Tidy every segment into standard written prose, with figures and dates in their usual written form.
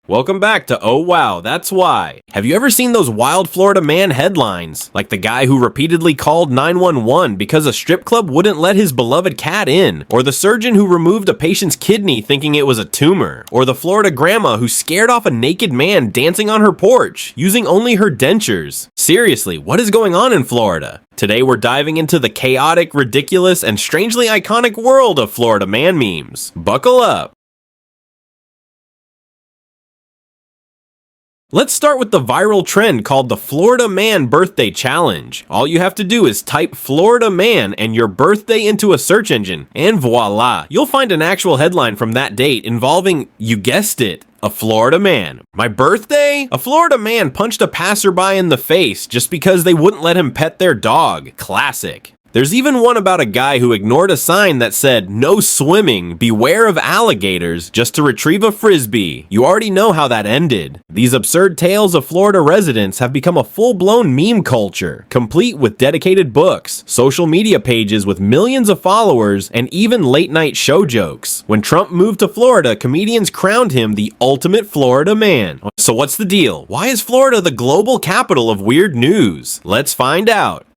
Welcome back to Oh Wow, That's Why. Have you ever seen those wild Florida man headlines? Like the guy who repeatedly called 911 because a strip club wouldn't let his beloved cat in, or the surgeon who removed a patient's kidney thinking it was a tumor, or the Florida grandma who scared off a naked man dancing on her porch using only her dentures. Seriously, what is going on in Florida? Today we're diving into the chaotic, ridiculous, and strangely iconic world of Florida man memes. Buckle up! Let's start with the viral trend called the Florida Man Birthday Challenge. All you have to do is type Florida Man and your birthday into a search engine, and voila, you'll find an actual headline from that date involving, you guessed it, a Florida man. My birthday? A Florida man punched a passerby in the face just because they wouldn't let him pet their dog. Classic. There's even one about a guy who ignored a sign that said, "No swimming, beware of alligators," just to retrieve a frisbee. You already know how that ended. These absurd tales of Florida residents have become a full-blown meme culture, complete with dedicated books, social media pages with millions of followers, and even late-night show jokes. When Trump moved to Florida, comedians crowned him the ultimate Florida man. So what's the deal? Why is Florida the global capital of weird news? Let's find out.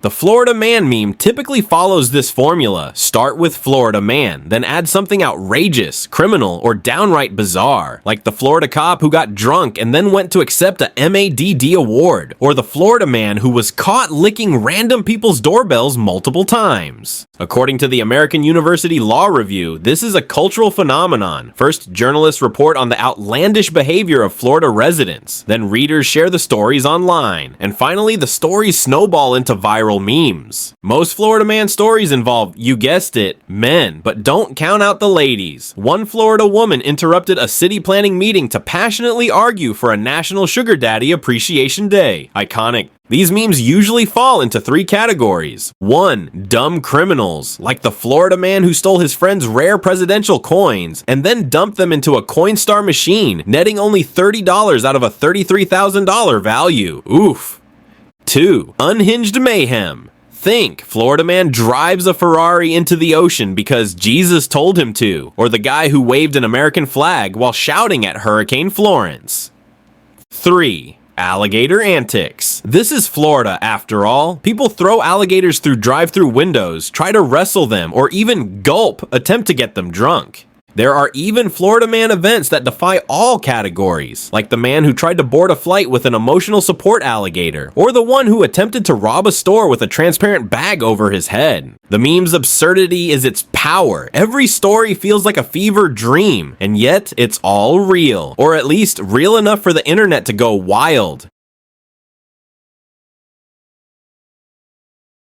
The Florida Man meme typically follows this formula. Start with Florida Man, then add something outrageous, criminal, or downright bizarre, like the Florida cop who got drunk and then went to accept a MADD award, or the Florida man who was caught licking random people's doorbells multiple times. According to the American University Law Review, this is a cultural phenomenon. First, journalists report on the outlandish behavior of Florida residents, then readers share the stories online, and finally the stories snowball into viral memes. Most Florida man stories involve, you guessed it, men, but don't count out the ladies. One Florida woman interrupted a city planning meeting to passionately argue for a National Sugar Daddy Appreciation Day. Iconic. These memes usually fall into three categories. 1. Dumb criminals, like the Florida man who stole his friend's rare presidential coins and then dumped them into a Coinstar machine, netting only $30 out of a $33,000 value. Oof. 2. Unhinged Mayhem. Think, Florida man drives a Ferrari into the ocean because Jesus told him to, or the guy who waved an American flag while shouting at Hurricane Florence. 3. Alligator Antics. This is Florida after all. People throw alligators through drive-thru windows, try to wrestle them, or even attempt to get them drunk. There are even Florida man events that defy all categories, like the man who tried to board a flight with an emotional support alligator, or the one who attempted to rob a store with a transparent bag over his head. The meme's absurdity is its power. Every story feels like a fever dream, and yet it's all real, or at least real enough for the internet to go wild.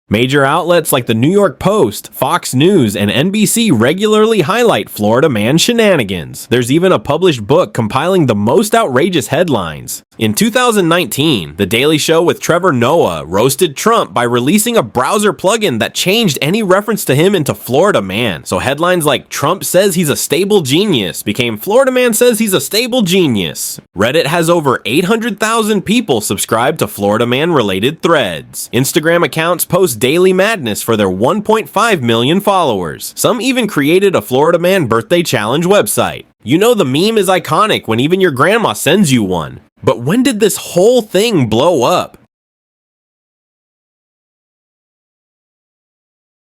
Major outlets like the New York Post, Fox News, and NBC regularly highlight Florida man shenanigans. There's even a published book compiling the most outrageous headlines. In 2019, The Daily Show with Trevor Noah roasted Trump by releasing a browser plugin that changed any reference to him into Florida man. So headlines like "Trump says he's a stable genius" became "Florida man says he's a stable genius." Reddit has over 800,000 people subscribed to Florida man related threads. Instagram accounts post daily madness for their 1.5 million followers. Some even created a Florida Man Birthday Challenge website. You know the meme is iconic when even your grandma sends you one. But when did this whole thing blow up?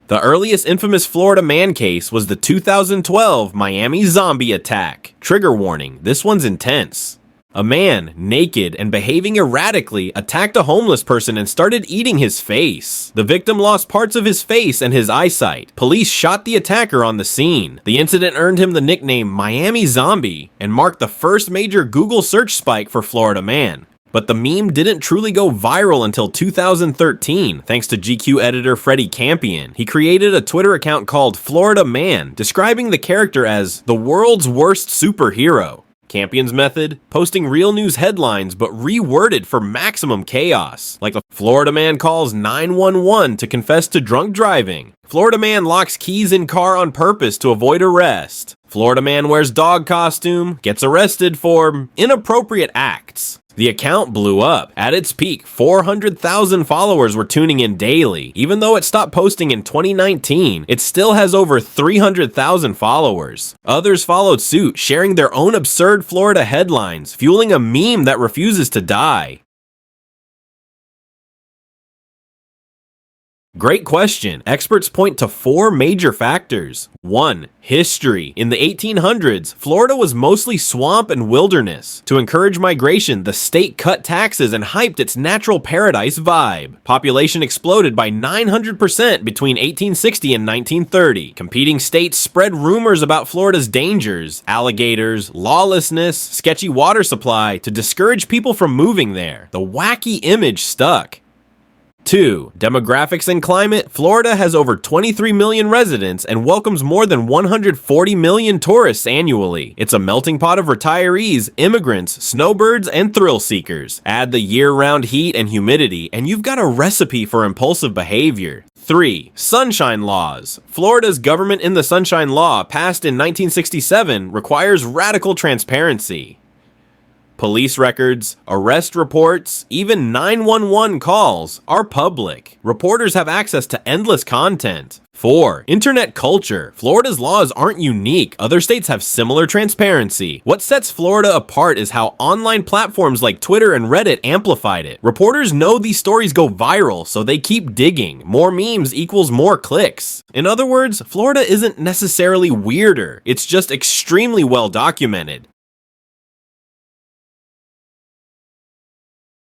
The earliest infamous Florida man case was the 2012 Miami zombie attack. Trigger warning, this one's intense. A man, naked and behaving erratically, attacked a homeless person and started eating his face. The victim lost parts of his face and his eyesight. Police shot the attacker on the scene. The incident earned him the nickname Miami Zombie and marked the first major Google search spike for Florida man. But the meme didn't truly go viral until 2013, thanks to GQ editor Freddie Campion. He created a Twitter account called Florida Man, describing the character as the world's worst superhero. Campion's method? Posting real news headlines but reworded for maximum chaos, like the Florida man calls 911 to confess to drunk driving. Florida man locks keys in car on purpose to avoid arrest. Florida man wears dog costume, gets arrested for inappropriate acts. The account blew up. At its peak, 400,000 followers were tuning in daily. Even though it stopped posting in 2019, it still has over 300,000 followers. Others followed suit, sharing their own absurd Florida headlines, fueling a meme that refuses to die. Great question. Experts point to 4 major factors. 1. History. In the 1800s, Florida was mostly swamp and wilderness. To encourage migration, the state cut taxes and hyped its natural paradise vibe. Population exploded by 900% between 1860 and 1930. Competing states spread rumors about Florida's dangers, alligators, lawlessness, sketchy water supply, to discourage people from moving there. The wacky image stuck. 2. Demographics and climate. Florida has over 23 million residents and welcomes more than 140 million tourists annually. It's a melting pot of retirees, immigrants, snowbirds, and thrill seekers. Add the year-round heat and humidity, and you've got a recipe for impulsive behavior. 3. Sunshine laws. Florida's Government in the Sunshine Law, passed in 1967, requires radical transparency. Police records, arrest reports, even 911 calls are public. Reporters have access to endless content. 4. Internet culture. Florida's laws aren't unique. Other states have similar transparency. What sets Florida apart is how online platforms like Twitter and Reddit amplified it. Reporters know these stories go viral, so they keep digging. More memes equals more clicks. In other words, Florida isn't necessarily weirder. It's just extremely well documented.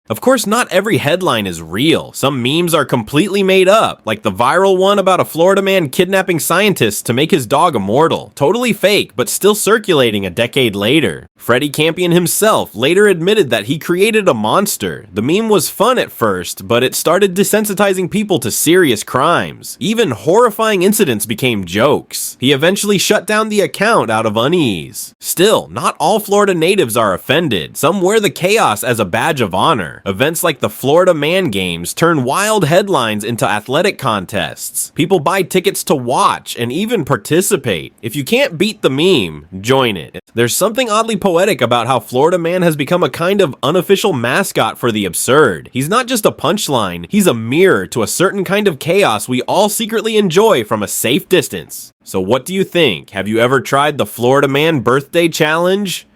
Of course, not every headline is real. Some memes are completely made up, like the viral one about a Florida man kidnapping scientists to make his dog immortal. Totally fake, but still circulating a decade later. Freddie Campion himself later admitted that he created a monster. The meme was fun at first, but it started desensitizing people to serious crimes. Even horrifying incidents became jokes. He eventually shut down the account out of unease. Still, not all Florida natives are offended. Some wear the chaos as a badge of honor. Events like the Florida Man Games turn wild headlines into athletic contests. People buy tickets to watch and even participate. If you can't beat the meme, join it. There's something oddly poetic about how Florida Man has become a kind of unofficial mascot for the absurd. He's not just a punchline, he's a mirror to a certain kind of chaos we all secretly enjoy from a safe distance. So what do you think? Have you ever tried the Florida Man birthday challenge?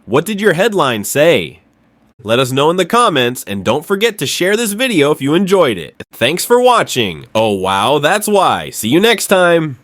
What did your headline say? Let us know in the comments, and don't forget to share this video if you enjoyed it. Thanks for watching. Oh wow, that's why. See you next time.